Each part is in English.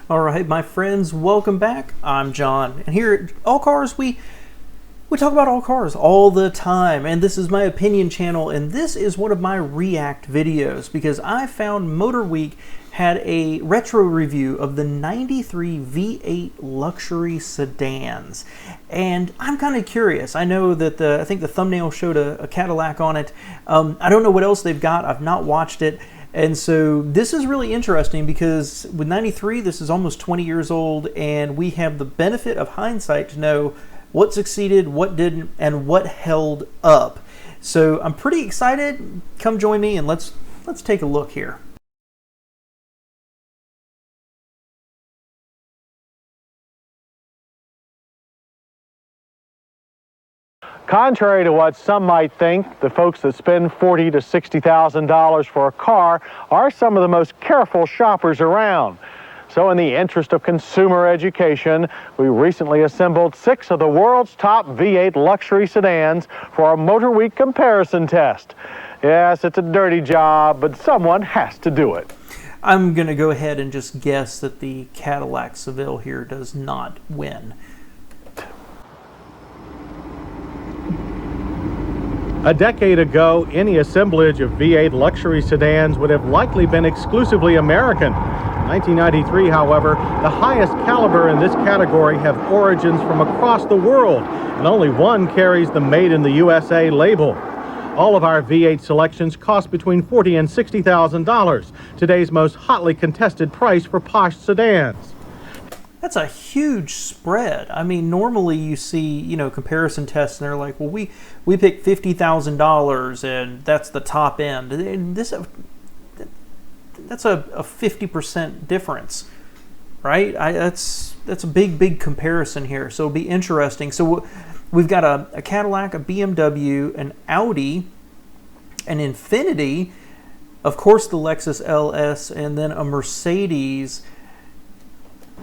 All right, my friends, welcome back. I'm John, and here at All Cars, we talk about all cars all the time, and this is my opinion channel, and this is one of my react videos because I found Motorweek had a retro review of the 93 V8 luxury sedans, and I'm kind of curious. I know that I think the thumbnail showed a Cadillac on it. I don't know what else they've got. I've not watched it. And so this is really interesting because with 93, this is almost 20 years old, and we have the benefit of hindsight to know what succeeded, what didn't, and what held up. So I'm pretty excited. Come join me and let's take a look here. Contrary to what some might think, the folks that spend $40,000 to $60,000 for a car are some of the most careful shoppers around. So in the interest of consumer education, we recently assembled 6 of the world's top V8 luxury sedans for our Motorweek comparison test. Yes, it's a dirty job, but someone has to do it. I'm going to go ahead and just guess that the Cadillac Seville here does not win. A decade ago, any assemblage of V8 luxury sedans would have likely been exclusively American. In 1993, however, the highest caliber in this category have origins from across the world, and only one carries the Made in the USA label. All of our V8 selections cost between $40,000 and $60,000, today's most hotly contested price for posh sedans. That's a huge spread. I mean, normally you see, comparison tests and they're like, well, we picked $50,000 and that's the top end. And that's a 50% difference, right? That's a big comparison here. So it'll be interesting. So we've got a Cadillac, a BMW, an Audi, an Infiniti, of course the Lexus LS, and then a Mercedes.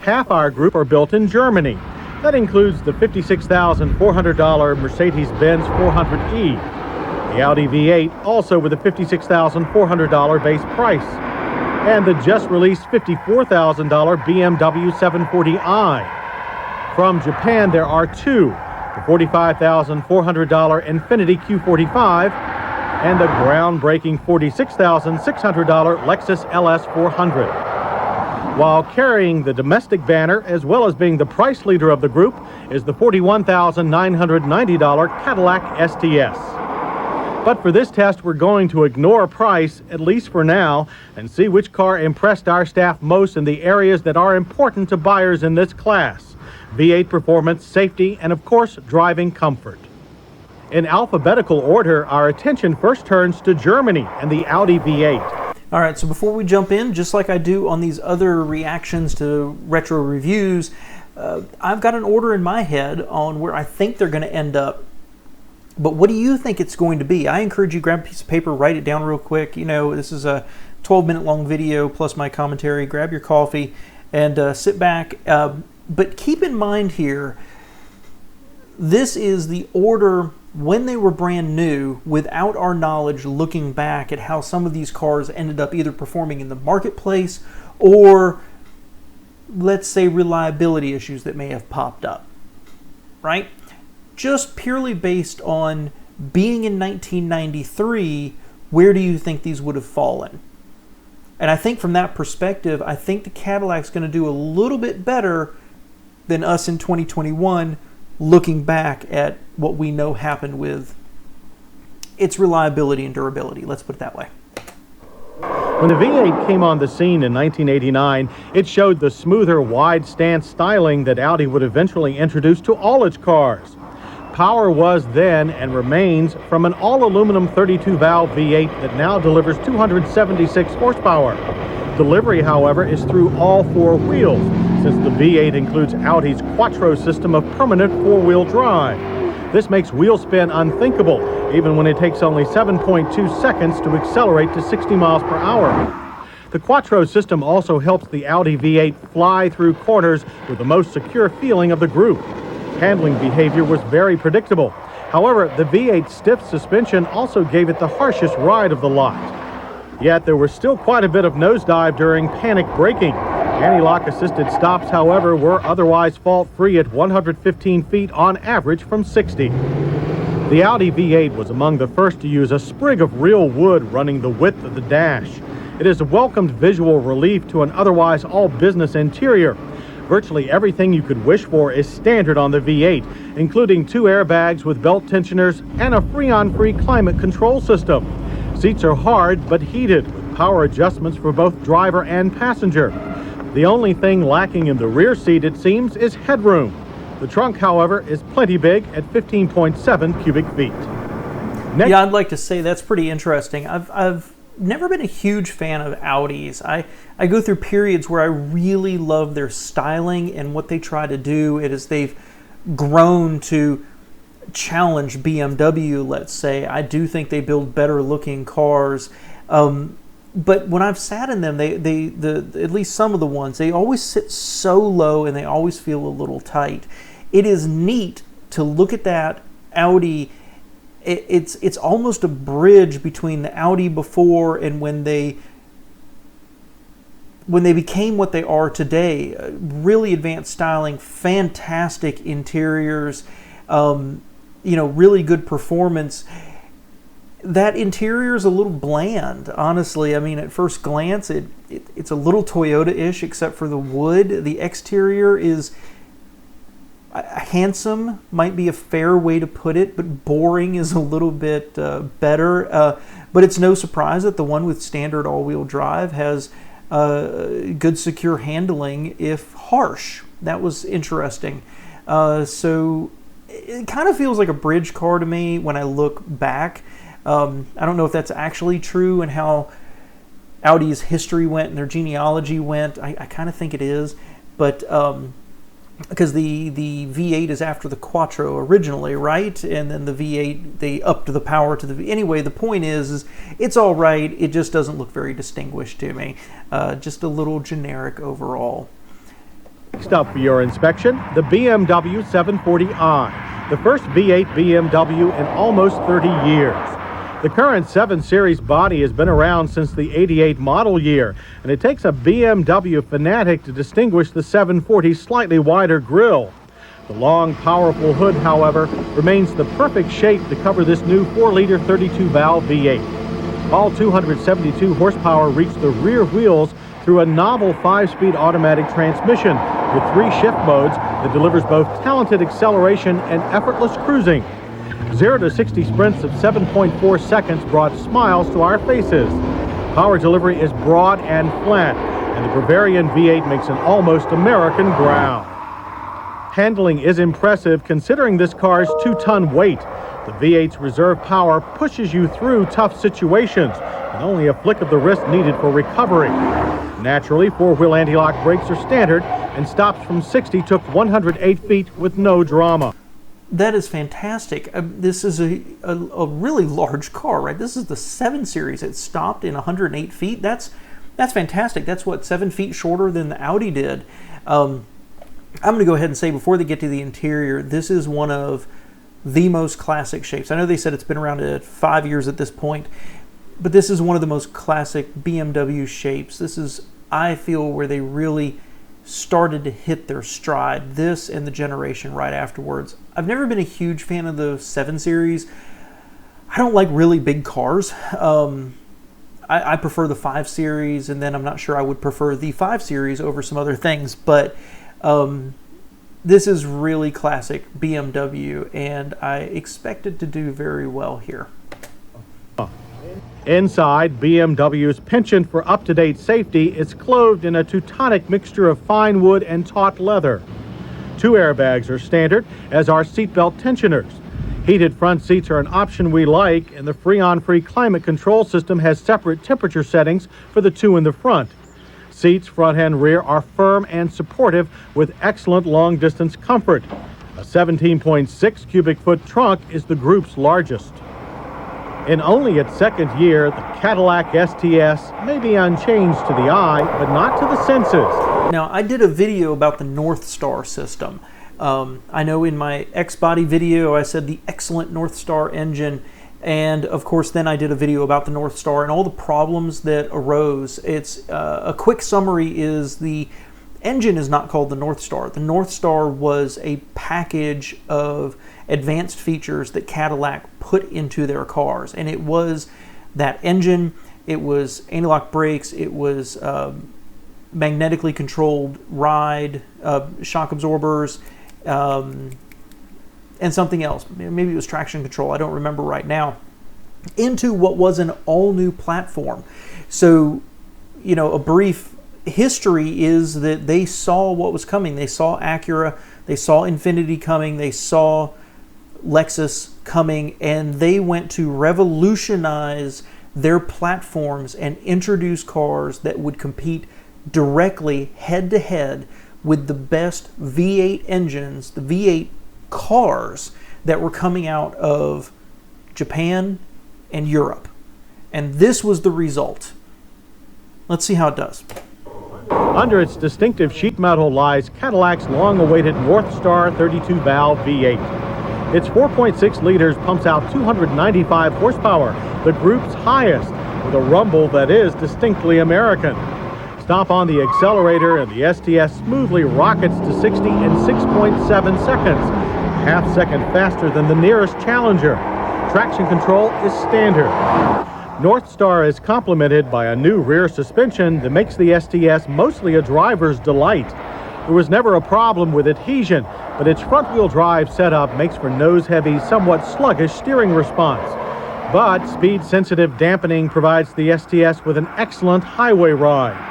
Half our group are built in Germany. That includes the $56,400 Mercedes-Benz 400e, the Audi V8, also with a $56,400 base price, and the just-released $54,000 BMW 740i. From Japan, there are 2, the $45,400 Infiniti Q45 and the groundbreaking $46,600 Lexus LS 400. While carrying the domestic banner, as well as being the price leader of the group, is the $41,990 Cadillac STS. But for this test, we're going to ignore price, at least for now, and see which car impressed our staff most in the areas that are important to buyers in this class: V8 performance, safety, and of course, driving comfort. In alphabetical order, our attention first turns to Germany and the Audi V8. All right, so before we jump in, just like I do on these other reactions to retro reviews, I've got an order in my head on where I think they're going to end up. But what do you think it's going to be? I encourage you to grab a piece of paper, write it down real quick. This is a 12-minute long video plus my commentary. Grab your coffee and sit back. But keep in mind here, this is the order when they were brand new, without our knowledge, looking back at how some of these cars ended up either performing in the marketplace or, let's say, reliability issues that may have popped up, right? Just purely based on being in 1993, where do you think these would have fallen? And I think from that perspective, I think the Cadillac's going to do a little bit better than us in 2021, looking back at what we know happened with its reliability and durability. Let's put it that way. When the V8 came on the scene in 1989, it showed the smoother, wide stance styling that Audi would eventually introduce to all its cars. Power was then and remains from an all-aluminum 32-valve V8 that now delivers 276 horsepower. Delivery, however, is through all 4 wheels, since the V8 includes Audi's Quattro system of permanent 4-wheel drive. This makes wheel spin unthinkable, even when it takes only 7.2 seconds to accelerate to 60 miles per hour. The Quattro system also helps the Audi V8 fly through corners with the most secure feeling of the group. Handling behavior was very predictable. However, the V8's stiff suspension also gave it the harshest ride of the lot. Yet there was still quite a bit of nosedive during panic braking. Anti-lock assisted stops, however, were otherwise fault-free at 115 feet on average from 60. The Audi V8 was among the first to use a sprig of real wood running the width of the dash. It is a welcomed visual relief to an otherwise all-business interior. Virtually everything you could wish for is standard on the V8, including 2 airbags with belt tensioners and a Freon-free climate control system. Seats are hard but heated, with power adjustments for both driver and passenger. The only thing lacking in the rear seat, it seems, is headroom. The trunk, however, is plenty big at 15.7 cubic feet. Next, yeah, I'd like to say that's pretty interesting. I've never been a huge fan of Audis. I go through periods where I really love their styling, and what they try to do is they've grown to challenge BMW, let's say. I do think they build better looking cars. But when I've sat in them, at least some of the ones, they always sit so low and they always feel a little tight. It is neat to look at that Audi. It's almost a bridge between the Audi before and when they became what they are today. Really advanced styling, fantastic interiors, really good performance. That interior is a little bland, honestly. I mean, at first glance, it's a little Toyota-ish, except for the wood. The exterior is handsome, might be a fair way to put it, but boring is a little bit better. But it's no surprise that the one with standard all-wheel drive has good secure handling, if harsh. That was interesting. So it kind of feels like a bridge car to me when I look back. I don't know if that's actually true and how Audi's history went and their genealogy went. I kind of think it is, but because the V8 is after the Quattro originally, right? And then the V8, they upped the power to the V. Anyway, the point is it's all right. It just doesn't look very distinguished to me. Just a little generic overall. Next up for your inspection, the BMW 740i, the first V8 BMW in almost 30 years. The current 7 Series body has been around since the '88 model year, and it takes a BMW fanatic to distinguish the 740's slightly wider grille. The long, powerful hood, however, remains the perfect shape to cover this new 4-liter 32-valve V8. All 272 horsepower reach the rear wheels through a novel 5-speed automatic transmission with 3 shift modes that delivers both talented acceleration and effortless cruising. 0 to 60 sprints of 7.4 seconds brought smiles to our faces. Power delivery is broad and flat, and the Bavarian V8 makes an almost American ground. Handling is impressive considering this car's 2-ton weight. The V8's reserve power pushes you through tough situations, with only a flick of the wrist needed for recovery. Naturally, 4-wheel anti-lock brakes are standard, and stops from 60 took 108 feet with no drama. That is fantastic. This is a really large car, right? This is the 7 Series. It stopped in 108 feet. That's fantastic. That's what, 7 feet shorter than the Audi did. I'm going to go ahead and say, before they get to the interior, this is one of the most classic shapes. I know they said it's been around 5 years at this point, but this is one of the most classic BMW shapes. This is, I feel, where they really started to hit their stride, this and the generation right afterwards. I've never been a huge fan of the 7 Series. I don't like really big cars. I prefer the 5 Series, and then I'm not sure I would prefer the 5 Series over some other things, but this is really classic BMW, and I expect it to do very well here. Inside, BMW's penchant for up-to-date safety is clothed in a Teutonic mixture of fine wood and taut leather. 2 airbags are standard, as are seatbelt tensioners. Heated front seats are an option we like, and the Freon-free climate control system has separate temperature settings for the 2 in the front. Seats, front and rear, are firm and supportive with excellent long-distance comfort. A 17.6 cubic foot trunk is the group's largest. In only its 2nd year, the Cadillac STS may be unchanged to the eye, but not to the senses. Now, I did a video about the Northstar system. I know in my X-Body video, I said the excellent Northstar engine. And of course, then I did a video about the Northstar and all the problems that arose. It's a quick summary is the engine is not called the Northstar. The Northstar was a package of advanced features that Cadillac put into their cars, and it was that engine, it was anti-lock brakes, it was magnetically controlled ride, shock absorbers, and something else. Maybe it was traction control. I don't remember right now. Into what was an all-new platform. So, you know, a brief history is that they saw what was coming. They saw Acura, they saw Infiniti coming, they saw Lexus coming, and they went to revolutionize their platforms and introduce cars that would compete directly head-to-head with the best V8 engines, the V8 cars that were coming out of Japan and Europe. And this was the result. Let's see how it does. Under its distinctive sheet metal lies Cadillac's long-awaited Northstar 32-valve V8. Its 4.6 liters pumps out 295 horsepower, the group's highest, with a rumble that is distinctly American. Stop on the accelerator and the STS smoothly rockets to 60 in 6.7 seconds, half second faster than the nearest challenger. Traction control is standard. Northstar is complemented by a new rear suspension that makes the STS mostly a driver's delight. There was never a problem with adhesion, but its front-wheel drive setup makes for nose-heavy, somewhat sluggish steering response. But speed-sensitive dampening provides the STS with an excellent highway ride.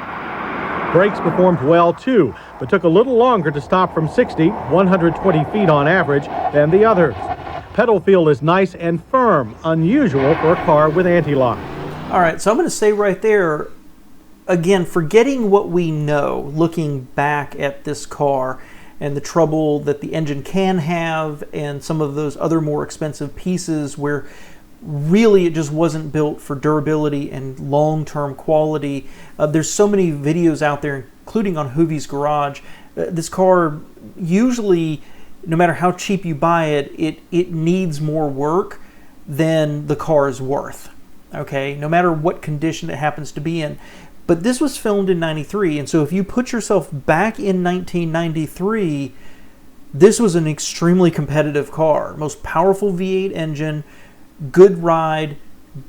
Brakes performed well too, but took a little longer to stop from 60, 120 feet on average, than the others. Pedal feel is nice and firm, unusual for a car with anti-lock. All right, so I'm going to say right there, again, forgetting what we know, looking back at this car and the trouble that the engine can have and some of those other more expensive pieces where really it just wasn't built for durability and long-term quality. There's so many videos out there, including on Hoovie's Garage. This car, usually, no matter how cheap you buy it, it needs more work than the car is worth, okay? No matter what condition it happens to be in. But this was filmed in 93, and so if you put yourself back in 1993, this was an extremely competitive car. Most powerful V8 engine, good ride,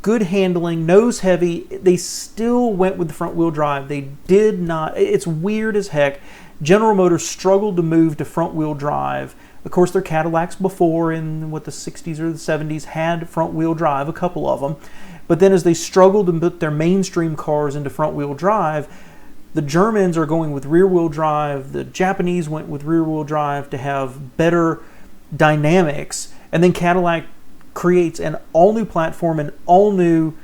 good handling, nose heavy. They still went with the front wheel drive. They did not. It's weird as heck. General Motors struggled to move to front wheel drive. Of course, their Cadillacs before in the 60s or the 70s had front wheel drive, a couple of them. But then as they struggled to put their mainstream cars into front wheel drive, the Germans are going with rear wheel drive. The Japanese went with rear wheel drive to have better dynamics. And then Cadillac creates an all-new platform, an all-new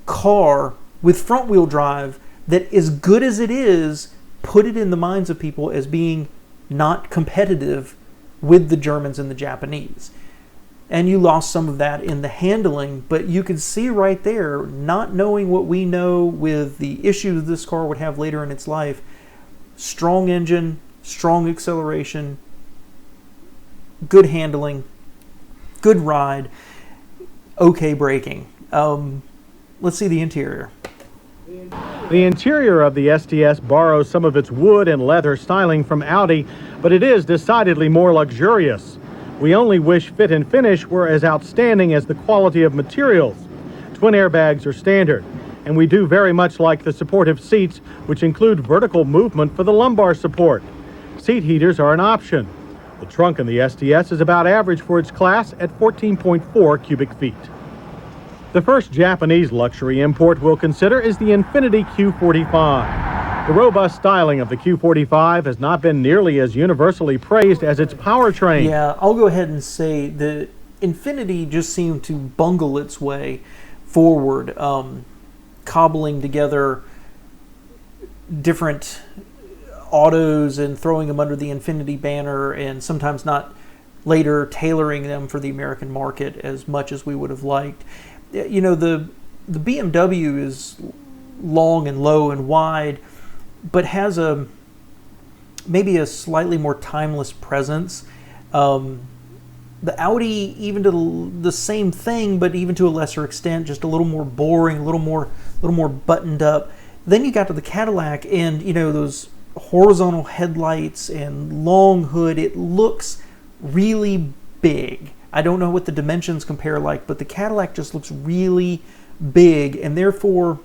car with front-wheel drive that, as good as it is, put it in the minds of people as being not competitive with the Germans and the Japanese. And you lost some of that in the handling, but you can see right there, not knowing what we know with the issues this car would have later in its life, strong engine, strong acceleration, good handling, good ride, okay braking. Let's see the interior. The interior of the STS borrows some of its wood and leather styling from Audi, but it is decidedly more luxurious. We only wish fit and finish were as outstanding as the quality of materials. Twin airbags are standard, and we do very much like the supportive seats, which include vertical movement for the lumbar support. Seat heaters are an option. The trunk in the STS is about average for its class at 14.4 cubic feet. The first Japanese luxury import we'll consider is the Infiniti Q45. The robust styling of the Q45 has not been nearly as universally praised as its powertrain. Yeah, I'll go ahead and say the Infiniti just seemed to bungle its way forward, cobbling together different autos and throwing them under the Infiniti banner, and sometimes not later tailoring them for the American market as much as we would have liked. You know, the BMW is long and low and wide, but has maybe a slightly more timeless presence. The Audi, even to the same thing, but even to a lesser extent, just a little more boring, a little more buttoned up. Then you got to the Cadillac, and those horizontal headlights and long hood. It looks really big. I don't know what the dimensions compare like, but the Cadillac just looks really big, and therefore,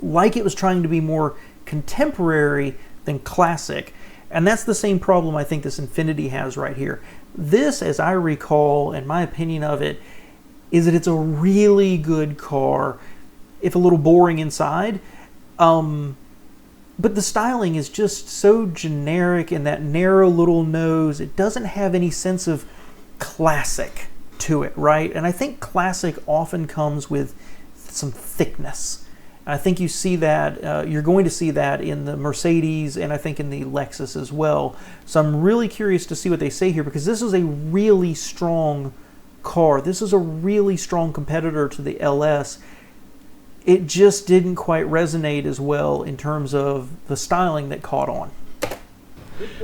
like it was trying to be more contemporary than classic. And that's the same problem I think this Infiniti has right here. This, as I recall, and my opinion of it, is that it's a really good car, if a little boring inside. But the styling is just so generic, and that narrow little nose, it doesn't have any sense of classic to it, right? And I think classic often comes with some thickness. I think you see that, you're going to see that in the Mercedes, and I think in the Lexus as well. So I'm really curious to see what they say here, because this is a really strong car. This is a really strong competitor to the LS. It just didn't quite resonate as well in terms of the styling that caught on.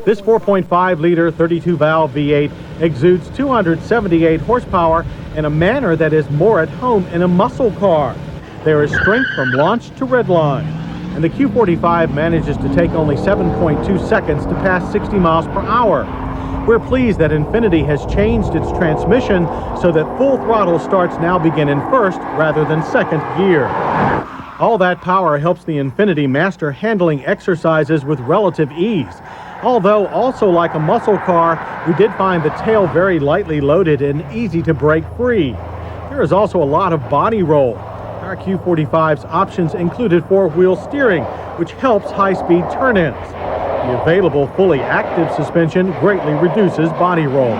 This 4.5-liter 32-valve V8 exudes 278 horsepower in a manner that is more at home in a muscle car. There is strength from launch to redline, and the Q45 manages to take only 7.2 seconds to pass 60 miles per hour. We're pleased that Infiniti has changed its transmission so that full throttle starts now begin in first rather than second gear. All that power helps the Infiniti master handling exercises with relative ease. Although, also like a muscle car, we did find the tail very lightly loaded and easy to break free. There is also a lot of body roll. Our Q45's options included four-wheel steering, which helps high-speed turn-ins. The available fully active suspension greatly reduces body roll.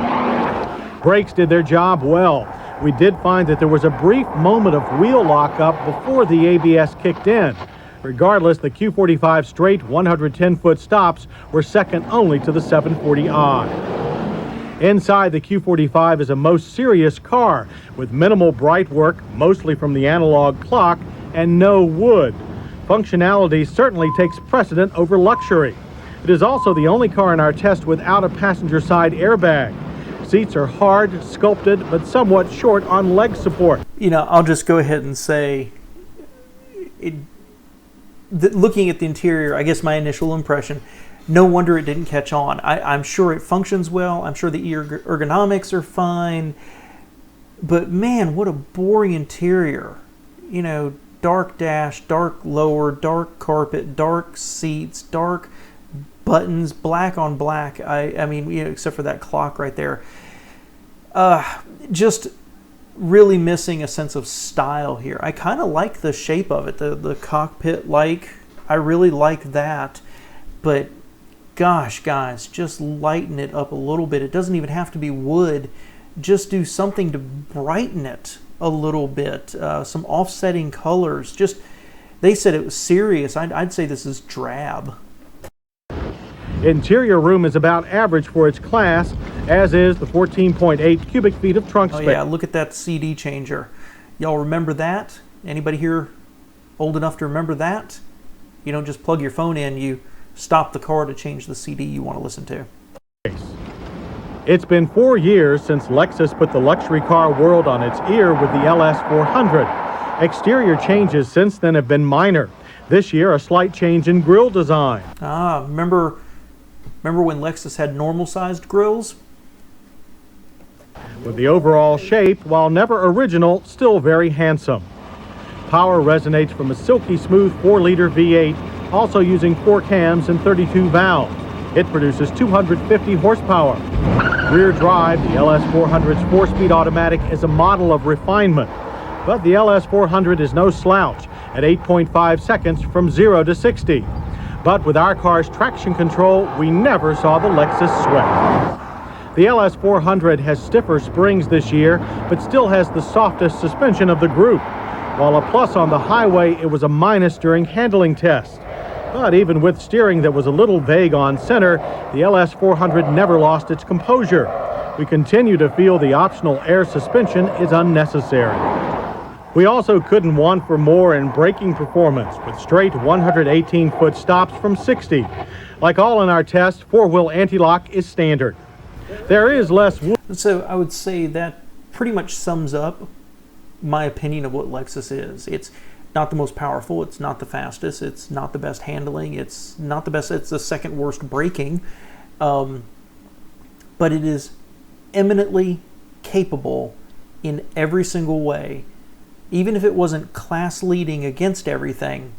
Brakes did their job well. We did find that there was a brief moment of wheel lockup before the ABS kicked in. Regardless, the Q45 straight 110-foot stops were second only to the 740i. Inside, the Q45 is a most serious car with minimal bright work, mostly from the analog clock, and no wood. Functionality certainly takes precedent over luxury. It is also the only car in our test without a passenger side airbag. Seats are hard, sculpted, but somewhat short on leg support. I'll just go ahead and say, looking at the interior, I guess my initial impression, no wonder it didn't catch on. I'm sure it functions well. I'm sure the ergonomics are fine. But man, what a boring interior. Dark dash, dark lower, dark carpet, dark seats, dark buttons, black on black. I mean, except for that clock right there. Just really missing a sense of style here. I kind of like the shape of it, the cockpit-like. I really like that. But gosh, guys, just lighten it up a little bit. It doesn't even have to be wood. Just do something to brighten it a little bit. Some offsetting colors. They said it was serious. I'd say this is drab. Interior room is about average for its class, as is the 14.8 cubic feet of trunk space. Oh yeah, look at that CD changer. Y'all remember that? Anybody here old enough to remember that? You don't just plug your phone in, you stop the car to change the CD you want to listen to. It's been 4 years since Lexus put the luxury car world on its ear with the LS400. Exterior changes since then have been minor. This year, a slight change in grille design. Remember when Lexus had normal-sized grills? With the overall shape, while never original, still very handsome. Power resonates from a silky smooth 4-liter V8, also using 4 cams and 32 valves. It produces 250 horsepower. Rear drive, the LS400's 4-speed automatic is a model of refinement. But the LS400 is no slouch at 8.5 seconds from 0 to 60. But with our car's traction control, we never saw the Lexus sweat. The LS400 has stiffer springs this year, but still has the softest suspension of the group. While a plus on the highway, it was a minus during handling tests. But even with steering that was a little vague on center, the LS400 never lost its composure. We continue to feel the optional air suspension is unnecessary. We also couldn't want for more in braking performance, with straight 118-foot stops from 60. Like all in our test, 4-wheel anti-lock is standard. There is less wood. So I would say that pretty much sums up my opinion of what Lexus is. It's not the most powerful, it's not the fastest, it's not the best handling, it's not the best, it's the second worst braking, but it is eminently capable in every single way. Even if it wasn't class leading against everything,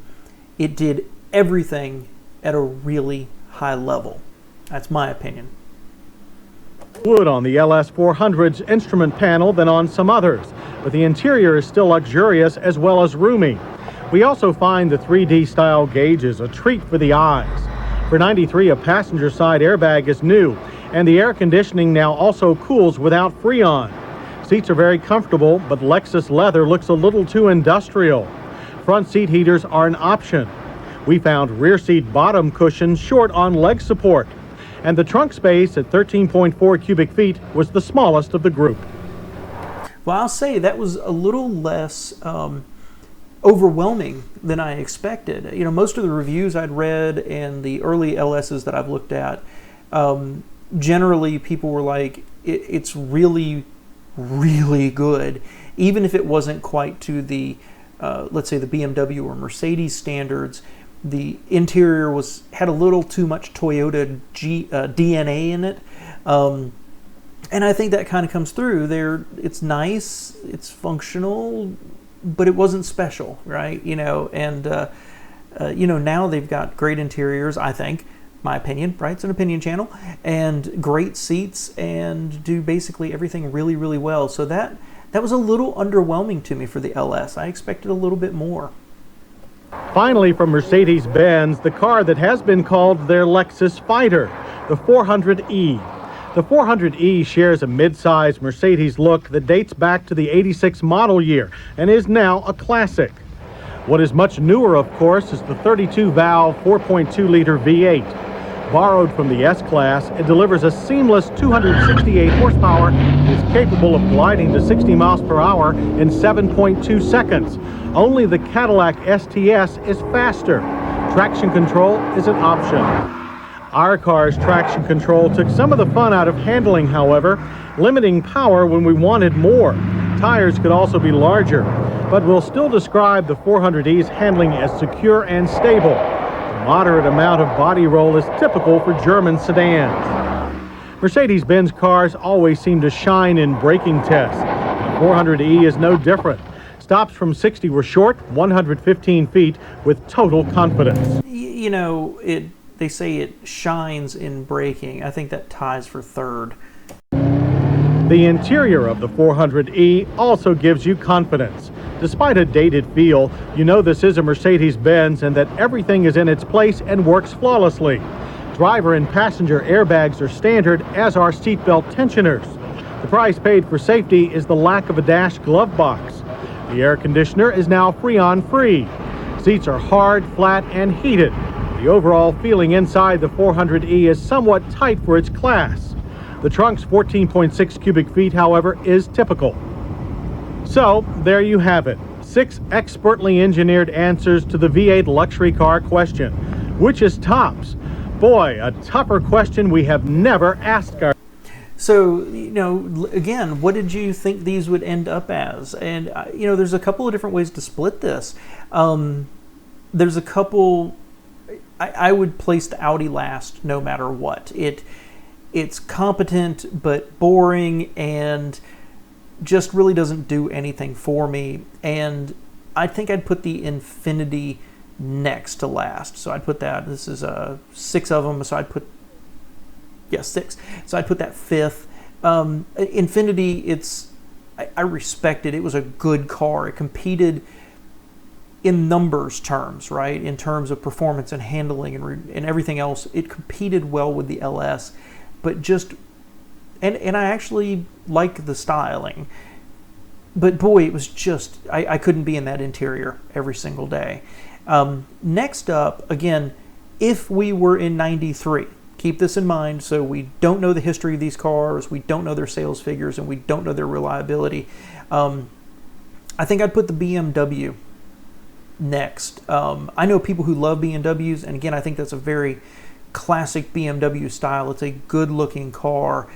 it did everything at a really high level. That's my opinion. Wood on the LS400's instrument panel than on some others, but the interior is still luxurious as well as roomy. We also find the 3D style gauges a treat for the eyes. For $93, a passenger side airbag is new, and the air conditioning now also cools without Freon. Seats are very comfortable, but Lexus leather looks a little too industrial. Front seat heaters are an option. We found rear seat bottom cushions short on leg support, and the trunk space at 13.4 cubic feet was the smallest of the group. Well, I'll say that was a little less overwhelming than I expected. You know, most of the reviews I'd read and the early LSs that I've looked at, generally people were like, it's really, really good, even if it wasn't quite to the, let's say, the BMW or Mercedes standards. The interior had a little too much Toyota DNA in it, and I think that kind of comes through there. It's nice, it's functional, but it wasn't special, right? You know, and you know, now they've got great interiors, I think, my opinion, right? It's an opinion channel, and great seats, and do basically everything really, really well. So that was a little underwhelming to me for the LS. I expected a little bit more. Finally, from Mercedes-Benz, the car that has been called their Lexus fighter, the 400e. The 400e shares a mid-size Mercedes look that dates back to the '86 model year and is now a classic. What is much newer, of course, is the 32-valve 4.2-liter V8. Borrowed from the S-Class, it delivers a seamless 268 horsepower and is capable of gliding to 60 miles per hour in 7.2 seconds. Only the Cadillac STS is faster. Traction control is an option. Our car's traction control took some of the fun out of handling, however, limiting power when we wanted more. Tires could also be larger, but we'll still describe the 400e's handling as secure and stable. The moderate amount of body roll is typical for German sedans. Mercedes-Benz cars always seem to shine in braking tests. The 400e is no different. Stops from 60 were short, 115 feet, with total confidence. You know, they say it shines in braking. I think that ties for third. The interior of the 400e also gives you confidence. Despite a dated feel, you know this is a Mercedes-Benz and that everything is in its place and works flawlessly. Driver and passenger airbags are standard, as are seatbelt tensioners. The price paid for safety is the lack of a dash glove box. The air conditioner is now Freon-free. Seats are hard, flat, and heated. The overall feeling inside the 400e is somewhat tight for its class. The trunk's 14.6 cubic feet, however, is typical. So, there you have it. 6 expertly engineered answers to the V8 luxury car question. Which is tops? Boy, a tougher question we have never asked our... So, you know, again, what did you think these would end up as? And, you know, there's a couple of different ways to split this. There's a couple... I would place the Audi last no matter what. It's competent but boring and just really doesn't do anything for me. And I think I'd put the Infiniti next to last. So I'd put that, this is 6 of them, so I'd put, yeah, 6. So I'd put that 5th. Infiniti, I respect it. It was a good car. It competed in numbers terms, right? In terms of performance and handling and everything else, it competed well with the LS, but just, and I actually like the styling, but boy, it was just, I couldn't be in that interior every single day. Next up, again, if we were in '93, keep this in mind, so we don't know the history of these cars, we don't know their sales figures, and we don't know their reliability. I think I'd put the BMW next. I know people who love BMWs, and again, I think that's a very classic BMW style. It's a good looking car.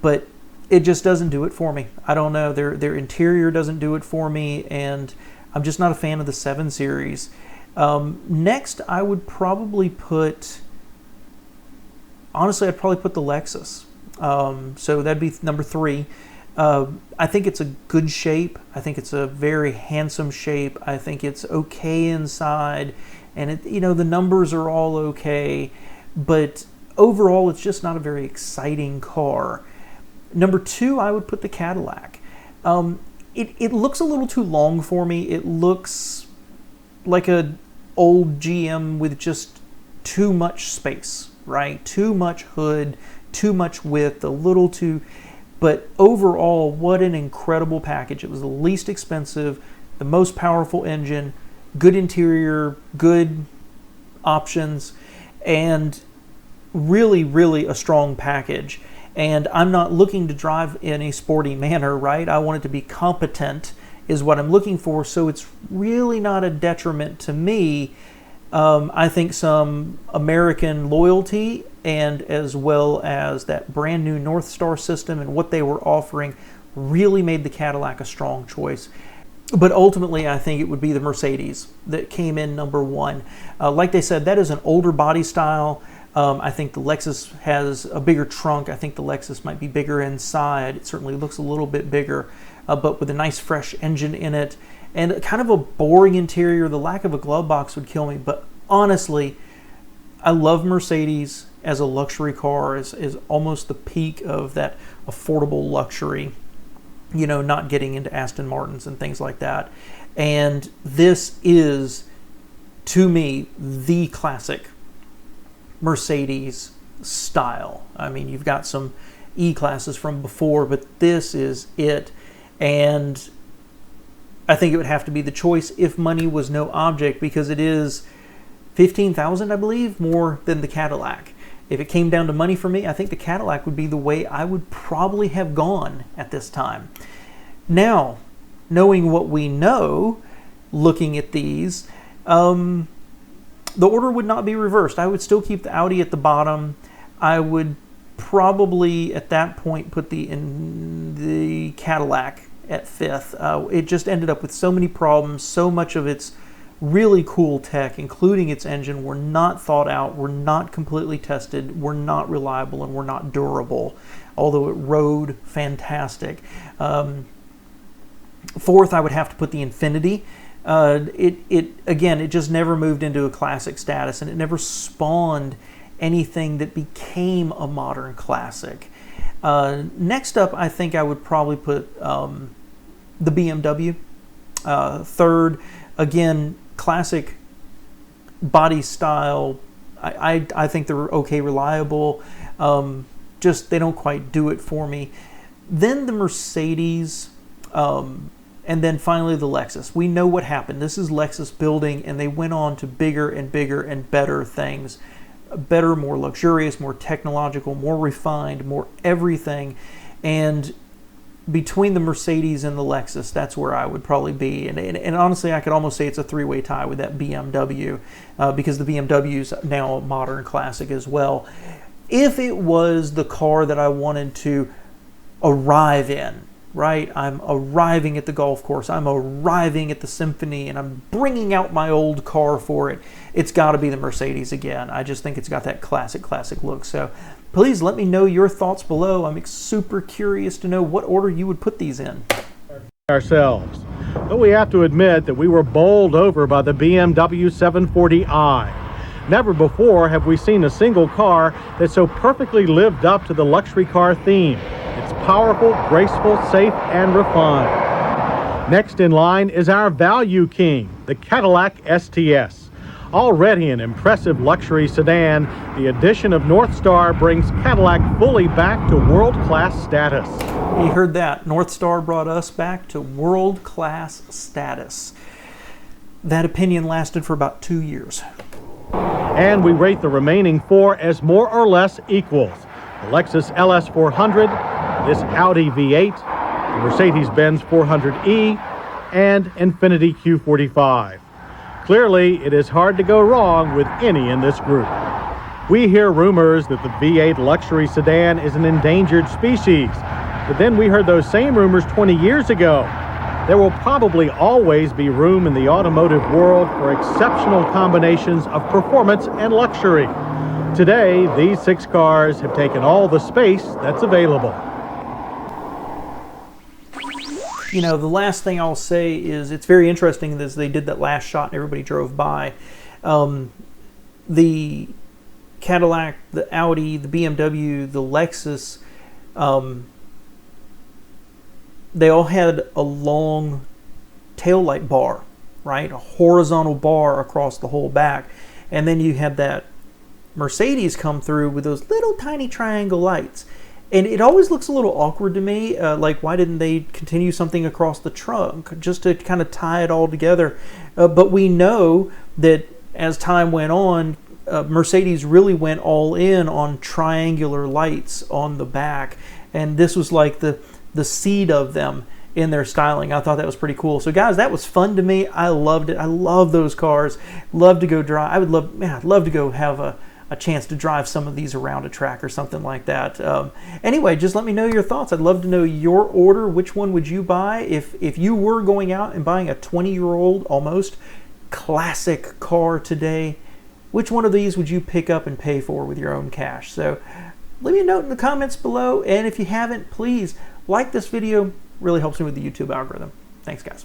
but it just doesn't do it for me. I don't know. Their interior doesn't do it for me, and I'm just not a fan of the 7 Series. Next, I would probably put, honestly, I'd probably put the Lexus. So that'd be number 3. I think it's a good shape. I think it's a very handsome shape. I think it's okay inside, and the numbers are all okay, but overall it's just not a very exciting car. Number 2, I would put the Cadillac. It looks a little too long for me. It looks like an old GM with just too much space, right? Too much hood, too much width, a little too... But overall, what an incredible package. It was the least expensive, the most powerful engine, good interior, good options, and really, really a strong package. And I'm not looking to drive in a sporty manner, right? I want it to be competent is what I'm looking for, so it's really not a detriment to me. I think some American loyalty, and as well as that brand new Northstar system and what they were offering, really made the Cadillac a strong choice. But ultimately, I think it would be the Mercedes that came in number 1. Like they said, that is an older body style. I think the Lexus has a bigger trunk. I think the Lexus might be bigger inside. It certainly looks a little bit bigger, but with a nice fresh engine in it. And kind of a boring interior. The lack of a glove box would kill me. But honestly, I love Mercedes as a luxury car, is almost the peak of that affordable luxury, not getting into Aston Martins and things like that. And this is, to me, the classic Mercedes style. I mean, you've got some E-classes from before, but this is it. And I think it would have to be the choice if money was no object, because it is $15,000, I believe, more than the Cadillac. If it came down to money for me, I think the Cadillac would be the way I would probably have gone at this time. Now, knowing what we know, looking at these, the order would not be reversed. I would still keep the Audi at the bottom. I would probably, at that point, put the Cadillac at 5th. It just ended up with so many problems. So much of its really cool tech, including its engine, were not thought out, were not completely tested, were not reliable, and were not durable, although it rode fantastic. 4th, I would have to put the Infiniti. It just never moved into a classic status, and it never spawned anything that became a modern classic. Next up, I think I would probably put the BMW. 3rd, again, classic body style. I think they're okay, reliable. Just they don't quite do it for me. Then the Mercedes, and then finally the Lexus. We know what happened. This is Lexus building, and they went on to bigger and bigger and better things. Better, more luxurious, more technological, more refined, more everything. And between the Mercedes and the Lexus, that's where I would probably be. And honestly, I could almost say it's a 3-way tie with that BMW, because the BMW is now a modern classic as well. If it was the car that I wanted to arrive in, right? I'm arriving at the golf course, I'm arriving at the symphony, and I'm bringing out my old car for it, it's got to be the Mercedes again. I just think it's got that classic look. So please let me know your thoughts below. I'm super curious to know what order you would put these in. Ourselves. But we have to admit that we were bowled over by the BMW 740i. Never before have we seen a single car that so perfectly lived up to the luxury car theme. It's powerful, graceful, safe, and refined. Next in line is our value king, the Cadillac STS. Already an impressive luxury sedan, the addition of Northstar brings Cadillac fully back to world-class status. You heard that. Northstar brought us back to world-class status. That opinion lasted for about 2 years. And we rate the remaining 4 as more or less equals. The Lexus LS 400, this Audi V8, the Mercedes-Benz 400e, and Infiniti Q45. Clearly, it is hard to go wrong with any in this group. We hear rumors that the V8 luxury sedan is an endangered species, but then we heard those same rumors 20 years ago. There will probably always be room in the automotive world for exceptional combinations of performance and luxury. Today, these 6 cars have taken all the space that's available. You know, the last thing I'll say is it's very interesting that they did that last shot and everybody drove by. The Cadillac, the Audi, the BMW, the Lexus, they all had a long taillight bar, right? A horizontal bar across the whole back. And then you had that Mercedes come through with those little tiny triangle lights. And it always looks a little awkward to me, like why didn't they continue something across the trunk just to kind of tie it all together? But we know that as time went on, Mercedes really went all in on triangular lights on the back. And this was like the seed of them in their styling. I thought that was pretty cool. So guys, that was fun to me. I loved it. I love those cars. Love to go drive. I'd love to go have a chance to drive some of these around a track or something like that. Anyway, just let me know your thoughts. I'd love to know your order. Which one would you buy if you were going out and buying a 20-year-old almost classic car today? Which one of these would you pick up and pay for with your own cash? So leave me a note in the comments below, and if you haven't, please like this video. Really helps me with the YouTube algorithm. Thanks, guys.